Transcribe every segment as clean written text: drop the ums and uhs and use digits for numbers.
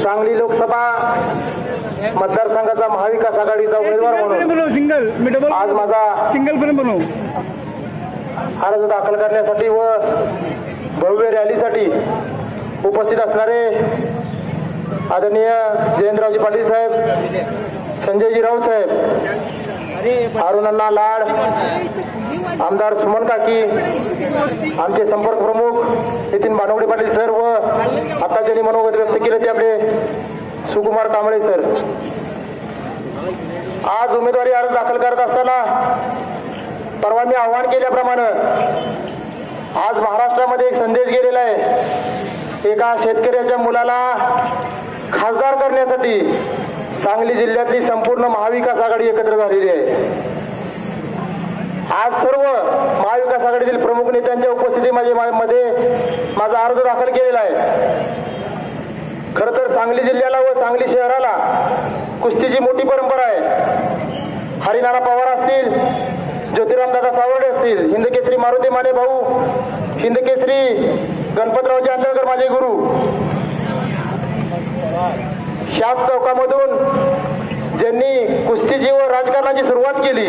सांगली लोकसभा मतदारसंघाचा महाविकास आघाडीचा उमेदवार म्हणून आज माझा अर्ज दाखल करण्यासाठी व भव्य रॅलीसाठी उपस्थित असणारे आदरणीय जयंतरावजी पाटील साहेब, संजयजी राऊत साहेब, अरुणअण्णा लाड, आमदार सुमन काकी, आमचे संपर्क प्रमुख नितीन बानवडे पाटील सर व आता ज्यांनी मनोगत व्यक्त केले ते आपले सुकुमार कांबळे सर. आज उमेदवारी अर्ज दाखल करत असताना परवा मी आवाहन केल्याप्रमाणे आज महाराष्ट्रामध्ये एक संदेश गेलेला आहे. एका शेतकऱ्याच्या मुलाला खासदार करण्यासाठी सांगली जिल्ह्यातली संपूर्ण महाविकास आघाडी एकत्र झालेली आहे. आज सर्व महाविकास आघाडीतील प्रमुख नेत्यांच्या उपस्थितीमध्ये माझा अर्ज दाखल केलेला आहे. खर तर सांगली जिल्ह्याला व सांगली शहराला कुस्तीची मोठी परंपरा आहे. हरिनाना पवार असतील, ज्योतिरामदादा सावर्डे असतील, हिंदकेसरी मारुती माने भाऊ, हिंदकेसरी गणपतरावजी आंदळकर माझे गुरु, ह्याच चौकामधून ज्यांनी कुस्तीची व राजकारणाची सुरुवात केली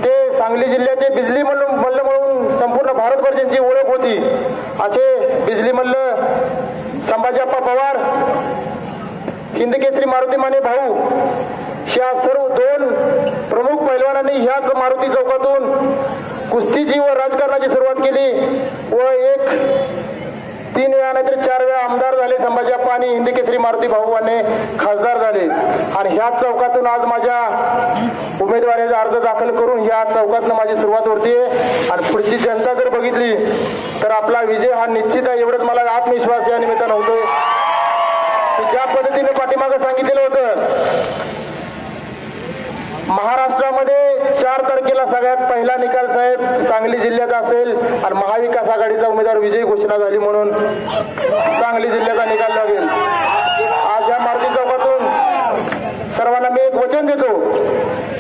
ते सांगली जिल्ह्याचे बिजली मल्ल म्हणून संपूर्ण भारतभर ज्यांची ओळख होती असे बिजली मल्ल संभाजीप्पा पवार, हिंदकेसरी मारुती माने भाऊ, ह्या सर्व दोन प्रमुख पैलवानांनी ह्याच मारुती चौकातून कुस्तीची व राजकारणाची सुरुवात केली व एक 3 वेळा नाहीतर 4 वेळा आमदार झाले. संभाजीप्पा आणि हिंदकेसरी मारुती भाऊने खासदार झाले आणि ह्याच चौकातून आज माझ्या उमेदवारीचा अर्ज दाखल करून ह्या चौकातून माझी सुरुवात होतीये आणि पुढची जनता जर बघितली तर आपला विजय हा निश्चित आहे एवढंच मला आत्मविश्वास या निमित्तानं होतोय. ज्या पद्धतीने पाठीमागं सांगितलेलं होतं महाराष्ट्रामध्ये 4 तारखेला सगळ्यात पहिला निकाल साहेब सांगली जिल्ह्यात असेल आणि महाविकास आघाडीचा उमेदवार विजयी घोषणा झाली म्हणून सांगली जिल्ह्याचा निकाल लागेल. आज या मारुती चौकातून सर्वांना मी एक वचन देतो,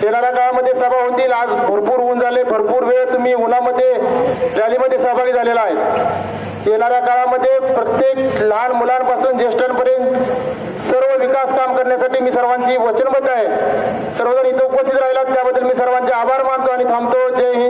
येणाऱ्या काळामध्ये सभा होतील. आज भरपूर ऊन झाले, भरपूर वेळ तुम्ही उन्हामध्ये रॅलीमध्ये सहभागी झालेला आहे. येणाऱ्या काळामध्ये प्रत्येक लहान मुलांपासून ज्येष्ठांपर्यंत सर्व विकास काम करण्यासाठी मी सर्वांची वचनबद्ध आहे. सर्वजण इथं उपस्थित राहिलात त्याबद्दल मी सर्वांचे आभार मानतो आणि थांबतो. जय हिंद.